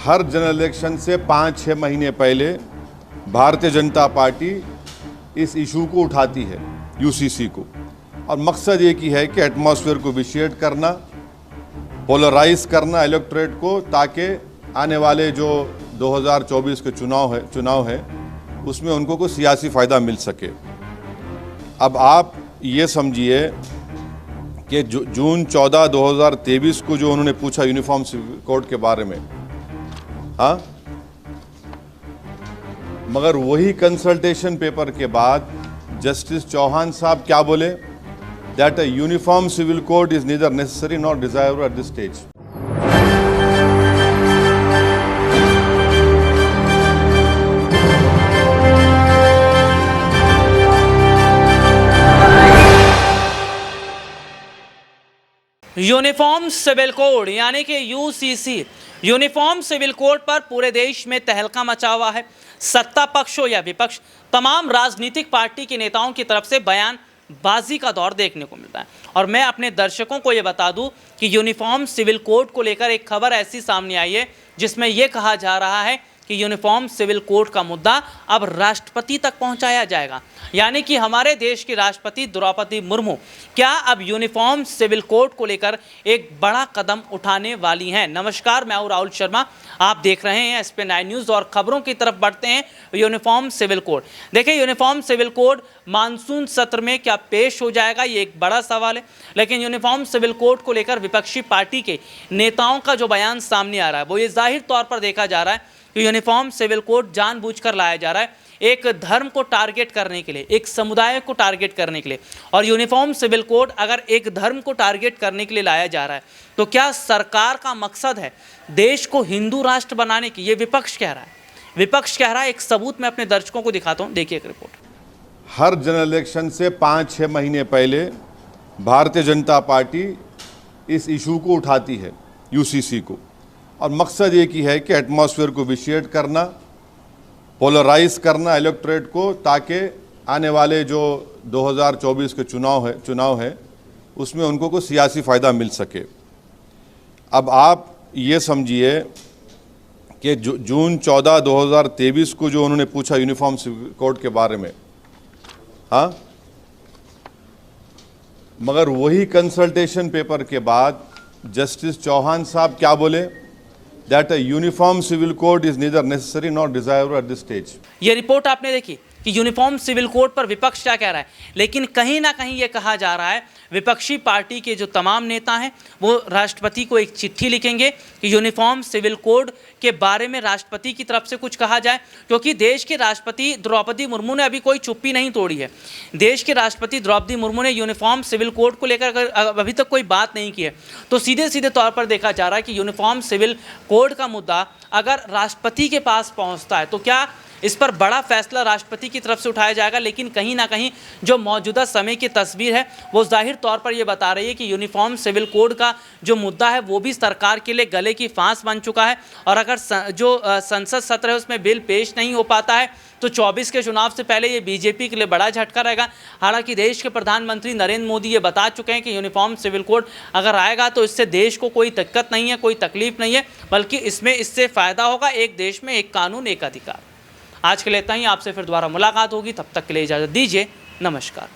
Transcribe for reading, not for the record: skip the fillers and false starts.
हर general election से 5-6 महीने पहले भारतीय जनता पार्टी इस इशू को उठाती है, यूसीसी को, और मकसद एक ही है कि एटमॉस्फेयर को विशिएट करना, पोलराइज करना इलेक्टोरेट को, ताकि आने वाले जो 2024 के चुनाव है उसमें उनको कोई सियासी फ़ायदा मिल सके। अब आप ये समझिए कि जून 14, 2023 को जो उन्होंने पूछा यूनिफॉर्म सिविल कोड के बारे में, हाँ, मगर वही कंसल्टेशन पेपर के बाद जस्टिस चौहान साहब क्या बोले? That a uniform civil code is neither necessary not desirable at this stage. Uniform civil code यानी कि यूसीसी, यूनिफॉर्म सिविल कोड पर पूरे देश में तहलका मचा हुआ है। सत्ता पक्ष हो या विपक्ष, तमाम राजनीतिक पार्टी के नेताओं की तरफ से बयानबाजी का दौर देखने को मिलता है। और मैं अपने दर्शकों को ये बता दूं कि यूनिफॉर्म सिविल कोड को लेकर एक खबर ऐसी सामने आई है जिसमें यह कहा जा रहा है कि यूनिफॉर्म सिविल कोड का मुद्दा अब राष्ट्रपति तक पहुंचाया जाएगा। यानी कि हमारे देश की राष्ट्रपति द्रौपदी मुर्मू क्या अब यूनिफॉर्म सिविल कोड को लेकर एक बड़ा कदम उठाने वाली हैं। नमस्कार, मैं हूं राहुल शर्मा, आप देख रहे हैं SP9 न्यूज़ और खबरों की तरफ बढ़ते हैं। यूनिफॉर्म सिविल कोड, देखिए, यूनिफॉर्म सिविल कोड मानसून सत्र में क्या पेश हो जाएगा, ये एक बड़ा सवाल है। लेकिन यूनिफॉर्म सिविल कोड को लेकर विपक्षी पार्टी के नेताओं का जो बयान सामने आ रहा है वो ये जाहिर तौर पर देखा जा रहा है कि यूनिफॉर्म सिविल कोड जानबूझकर लाया जा रहा है एक धर्म को टारगेट करने के लिए, एक समुदाय को टारगेट करने के लिए। और यूनिफॉर्म सिविल कोड अगर एक धर्म को टारगेट करने के लिए लाया जा रहा है तो क्या सरकार का मकसद है देश को हिंदू राष्ट्र बनाने की? ये विपक्ष कह रहा है। विपक्ष कह रहा है, एक सबूत मैं अपने दर्शकों को दिखाता हूँ, देखिए एक रिपोर्ट। हर जनरल इलेक्शन से 5-6 महीने पहले भारतीय जनता पार्टी इस इशू को उठाती है, यूसीसी को, और मकसद एक ही है कि एटमॉस्फेयर को विशिएट करना, पोलराइज करना इलेक्टोरेट को, ताकि आने वाले जो 2024 के चुनाव है उसमें उनको कोई सियासी फ़ायदा मिल सके। अब आप ये समझिए कि जून 14, 2023 को जो उन्होंने पूछा यूनिफॉर्म सिविल कोड के बारे में, हाँ, मगर वही कंसल्टेशन पेपर के बाद जस्टिस चौहान साहब क्या बोले? That a uniform civil code is neither necessary nor desirable at this stage. ये रिपोर्ट आपने देखी कि यूनिफॉर्म सिविल कोड पर विपक्ष क्या कह रहा है, लेकिन कहीं ना कहीं ये कहा जा रहा है विपक्षी पार्टी के जो तमाम नेता हैं वो राष्ट्रपति को एक चिट्ठी लिखेंगे कि यूनिफॉर्म सिविल कोड के बारे में राष्ट्रपति की तरफ से कुछ कहा जाए, क्योंकि देश के राष्ट्रपति द्रौपदी मुर्मू ने अभी कोई चुप्पी नहीं तोड़ी है। देश के राष्ट्रपति द्रौपदी मुर्मू ने यूनिफॉर्म सिविल कोड को लेकर अभी तक कोई बात नहीं की है। तो सीधे सीधे तौर पर देखा जा रहा है कि यूनिफॉर्म सिविल कोड का मुद्दा अगर राष्ट्रपति के पास पहुँचता है तो क्या इस पर बड़ा फैसला राष्ट्रपति की तरफ से उठाया जाएगा। लेकिन कहीं ना कहीं जो मौजूदा समय की तस्वीर है वो जाहिर तौर पर ये बता रही है कि यूनिफॉर्म सिविल कोड का जो मुद्दा है वो भी सरकार के लिए गले की फांस बन चुका है। और अगर जो संसद सत्र है उसमें बिल पेश नहीं हो पाता है तो 24 के चुनाव से पहले ये बीजेपी के लिए बड़ा झटका रहेगा। हालांकि देश के प्रधानमंत्री नरेंद्र मोदी ये बता चुके हैं कि यूनिफॉर्म सिविल कोड अगर आएगा तो इससे देश को कोई दिक्कत नहीं है, कोई तकलीफ नहीं है, बल्कि इससे फ़ायदा होगा। एक देश में एक कानून, एक अधिकार। आज के लिए इतना ही, आपसे फिर दोबारा मुलाकात होगी, तब तक के लिए इजाज़त दीजिए। नमस्कार।